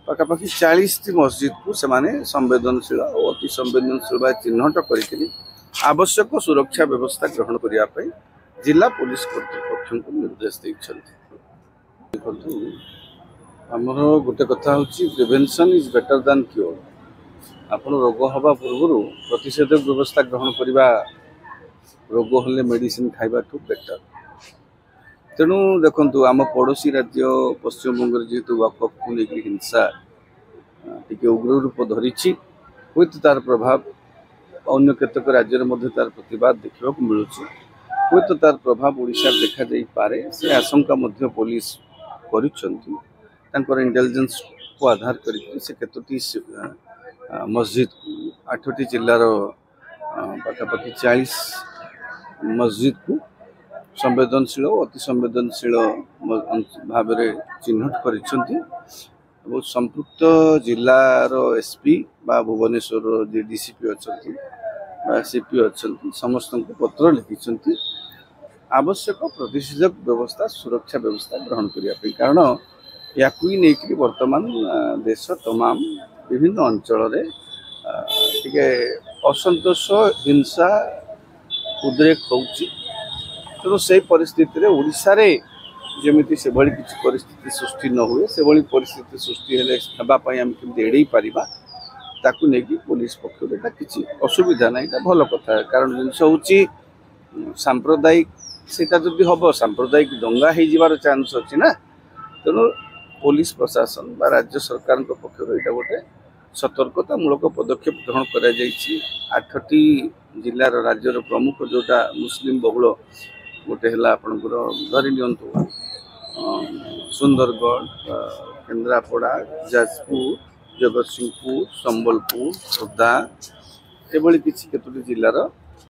पाखापाखि 40 मस्जिद को सेमाने संवेदनशील और अति संवेदनशील भाव चिन्हट कर आवश्यक सुरक्षा व्यवस्था ग्रहण करने जिला पुलिस कर्तृपक्ष को निर्देश देखते आमर गोटे कथा हूँ prevention is better than cure. आपण रोग हवा पूर्व प्रतिषेधक व्यवस्था ग्रहण करने रोग हेले मेडिसिन खाइबा ठू बेटर। तेणु देखु आम पड़ोशी राज्य पश्चिमबंग जेहेतु वक्फ को लेकर हिंसा टी उग्र रूप धरी हुए तार प्रभाव अन्य केतक राज्य तार प्रतिवाद देखा मिलूँ हुए तो तार प्रभाव ओडिशा देखा जाई पारे से आशंका पुलिस कर इंटेलिजेंस को आधार करती मस्जिद 8टी जिलार पाखापाखि 40 मस्जिद को संवेदनशील और अति संवेदनशील भाव चिन्हट कर संपृक्त जिलार एसपी बा भुवनेश्वर जे डीसीपी अच्छा सीपी अच्छा समस्त को पत्र लिखिं आवश्यक प्रतिषेधक व्यवस्था सुरक्षा व्यवस्था ग्रहण करने कारण या नहीं वर्तमान देश तमाम विभिन्न अंचल असंतोष हिंसा उद्रेक होची। तेणु से परिस्थिति ओडिशा रे जमीती से भली किसी परिस्थिति सृष्टि न हुए से भली परिस्थिति सृष्टि हेल्ला आम केमती एड़े पारिबा ताकू नेकी पुलिस पक्ष किसी असुविधा ना ये भल कथा है। कारण जिनस हूँ सांप्रदायिक सेटा जदि हम सांप्रदायिक दंगा हो जबार चांस अच्छी ना। तेणु पुलिस प्रशासन बा राज्य सरकार पक्ष यहाँ गोटे सतर्कतामूलक पदक्षेप ग्रहण कर 8टी जिलार राज्यर प्रमुख जोटा मुस्लिम बहुल गोटे है आपंकर धरी नियंतु सुंदरगढ़ केन्द्रापड़ा जाजपुर जगतसिंहपुर संबलपुर खोर्धा एभली किसी केतोटी जिलार